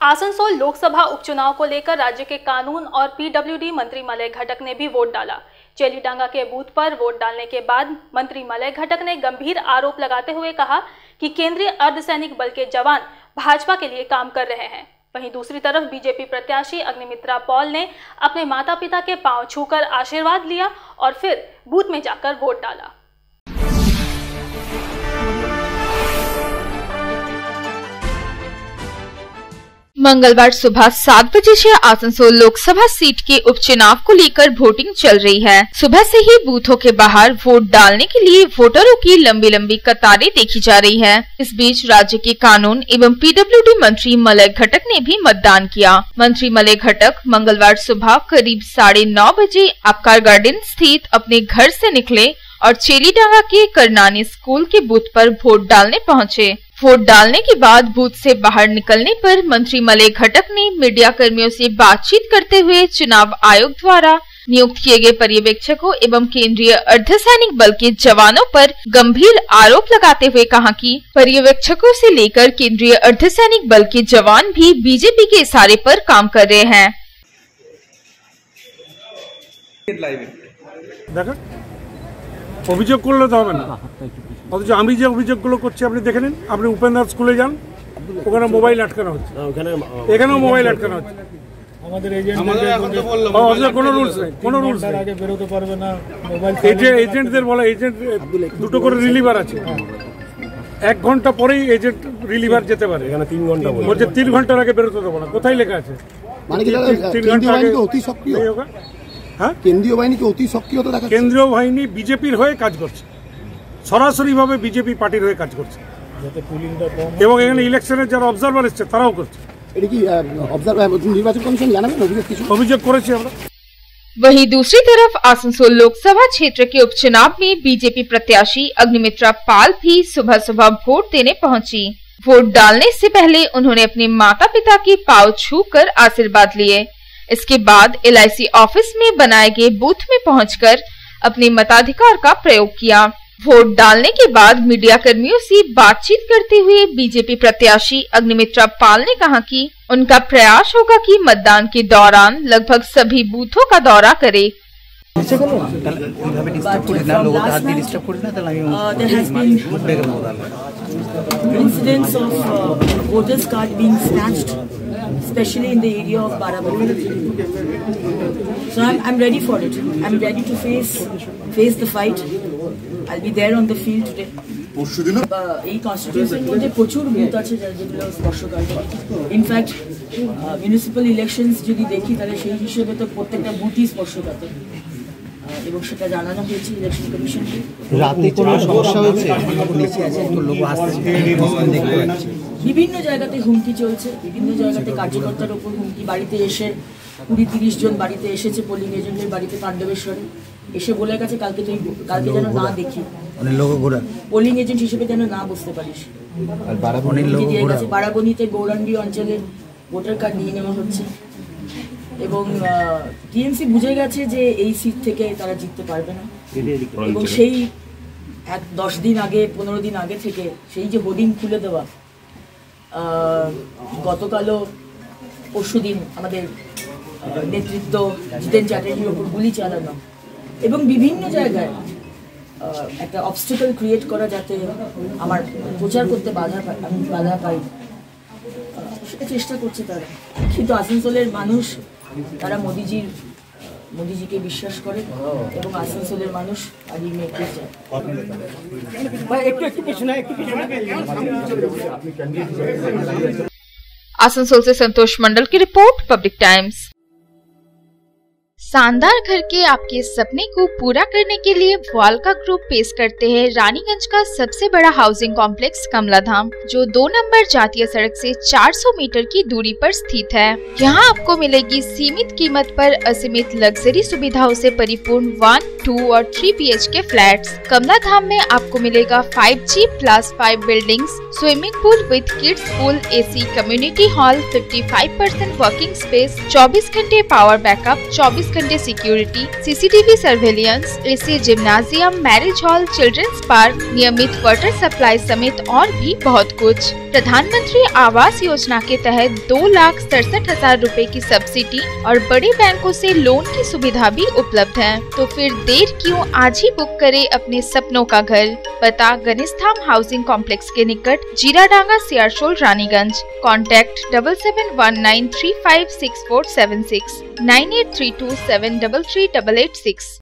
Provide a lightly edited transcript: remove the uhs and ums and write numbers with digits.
आसनसोल लोकसभा उपचुनाव को लेकर राज्य के कानून और पीडब्ल्यूडी मंत्री मलय घटक ने भी वोट डाला। चेलीडांगा के बूथ पर वोट डालने के बाद मंत्री मलय घटक ने गंभीर आरोप लगाते हुए कहा कि केंद्रीय अर्धसैनिक बल के जवान भाजपा के लिए काम कर रहे हैं। वहीं दूसरी तरफ बीजेपी प्रत्याशी अग्निमित्रा पॉल ने अपने माता पिता के पांव छूकर आशीर्वाद लिया और फिर बूथ में जाकर वोट डाला। मंगलवार सुबह 7 बजे से आसनसोल लोकसभा सीट के उपचुनाव को लेकर वोटिंग चल रही है। सुबह से ही बूथों के बाहर वोट डालने के लिए वोटरों की लंबी लंबी कतारें देखी जा रही है। इस बीच राज्य के कानून एवं पीडब्ल्यूडी मंत्री मलय घटक ने भी मतदान किया। मंत्री मलय घटक मंगलवार सुबह करीब 9:30 बजे आबकार गार्डन स्थित अपने घर से निकले और चेलीडांगा के करनानी स्कूल के बूथ पर वोट डालने पहुँचे। वोट डालने के बाद बूथ से बाहर निकलने पर मंत्री मलय घटक ने मीडिया कर्मियों से बातचीत करते हुए चुनाव आयोग द्वारा नियुक्त किए गए पर्यवेक्षकों एवं केंद्रीय अर्धसैनिक बल के जवानों पर गंभीर आरोप लगाते हुए कहा कि पर्यवेक्षकों से लेकर केंद्रीय अर्धसैनिक बल के जवान भी बीजेपी के इशारे पर काम कर रहे हैं। অভিযোগ করলে তো হবে না, অথচ আমি যে অভিযোগগুলো করছি আপনি দেখে নিন। আপনি উপেন্দ্র স্কুলে যান, ওখানে মোবাইল আটকানো হচ্ছে, এখানেও মোবাইল আটকানো হচ্ছে। আমাদের কোনো রুলস নেই, কোনো রুলস নেই। আগে বেরোতে পারবে না মোবাইল। এজেন্টদের বলা, এজেন্ট দুটো করে রিলিভার আছে, 1 ঘন্টা পরেই এজেন্ট রিলিভার যেতে পারে। এখানে 3 ঘন্টা বলছে, 3 ঘন্টার আগে বেরোতে দেবো না। কোথায় লেখা আছে? মানে কি 3 ঘন্টা আগে অতি সক্রিয় হোক। হ্যাঁ, কেন্দ্রীয় বাহিনীকে অতি সক্রিয়তা দেখাচ্ছে। কেন্দ্রীয় বাহিনী বিজেপির হয়ে কাজ করছে, সরাসরি ভাবে বিজেপি পার্টির হয়ে কাজ করছে, এবং এখানে ইলেকশনের যারা অবজারভার এসছে তারাও করছে। এটা কি নির্বাচন কমিশন জানাবেন অভিযোগ করেছি আমরা। वहीं दूसरी तरफ आसनसोल लोकसभा क्षेत्र के उपचुनाव में बीजेपी प्रत्याशी अग्निमित्रा पाल भी सुबह सुबह वोट देने पहुंची। वोट डालने से पहले उन्होंने अपने माता पिता के पांव छूकर आशीर्वाद लिए। इसके बाद LIC ऑफिस में बनाए गए बूथ में पहुंचकर अपने मताधिकार का प्रयोग किया। वोट डालने के बाद मीडिया कर्मियों से बातचीत करते हुए बीजेपी प्रत्याशी अग्निमित्रा पाल ने कहा कि उनका प्रयास होगा कि मतदान के दौरान लगभग सभी बूथों का दौरा करे। Incidents of voters card being snatched, especially in the area of Barabari. So I'm ready for it. I'm ready to face the fight. I'll be there on the field today. এই কনস্টিটিউশনের মধ্যে প্রচুর বুথ আছে যেগুলো স্পর্শকাতর। In fact municipal elections যদি দেখি তাহলে সেই হিসেবে তো প্রত্যেকটা বুথই স্পর্শকাতর, এবং সেটা জানানো হয়েছে ইলেকশন কমিশনকে। রাতে কোনো সমস্যা হয়েছে? বিভিন্ন জায়গাতে হুমকি চলছে, বিভিন্ন জায়গাতে কার্যকর্তার ওপর হুমকি। বাড়িতে এসে 20-30 জন বাড়িতে এসেছে পোলিং এজেন্টের বাড়িতে পাণ্ডবেশ্বরে, এসে বলে গেছে কালকে যেন না দেখি, পোলিং এজেন্ট হিসেবে যেন না বসতে পারিস। বারাবণীতে গৌরাঙ্গী অঞ্চলে ভোটার কার্ড নিয়ে নেওয়া হচ্ছে, এবং টিএমসি বুঝে গেছে যে এই সিট থেকে তারা জিততে পারবে না, এবং সেই 10 দিন আগে 15 দিন আগে থেকে সেই যে হোর্ডিং খুলে দেওয়া, গতকালও পরশুদিন আমাদের নেতৃত্ব জিতেন চ্যাটার্জির ওপর গুলি চালানো, এবং বিভিন্ন জায়গায় একটা অবস্টাকল ক্রিয়েট করা যাতে আমার প্রচার করতে বাধা পাই, সেটা চেষ্টা করছে তারা। কিন্তু আসানসোলের মানুষ তারা মোদিজিকে বিশ্বাস করে, এবং আসানসোলের মানুষ আলী মেয়েকে চায়। आसनसोल से संतोष मंडल की रिपोर्ट, पब्लिक टाइम्स। शानदार घर के आपके सपने को पूरा करने के लिए वालका ग्रुप पेश करते हैं रानीगंज का सबसे बड़ा हाउसिंग कॉम्प्लेक्स कमलाधाम, जो 2 नंबर जातीय सड़क से 400 मीटर की दूरी पर स्थित है। यहाँ आपको मिलेगी सीमित कीमत पर असीमित लग्जरी सुविधाओं से परिपूर्ण 1, 2 और 3 BHK फ्लैट्स। कमलाधाम में आपको मिलेगा 5G+5 buildings, swimming pool with kids pool, AC community hall, 55% working space, 24 घंटे पावर बैकअप, 24 घंटे घंटे security, CCTV surveillance, AC gymnasium, marriage hall, children's park, नियमित वाटर सप्लाई समेत और भी बहुत कुछ। प्रधानमंत्री आवास योजना के तहत 2,67,000 रुपए की सब्सिडी और बड़े बैंकों से लोन की सुविधा भी उपलब्ध है। तो फिर देर क्यों, आज ही बुक करें अपने सपनों का घर। पता गणेशधाम हाउसिंग कॉम्प्लेक्स के निकट, जीराडांगा, सियारशोल, रानीगंज। कॉन्टैक्ट 7719356476 9832733886।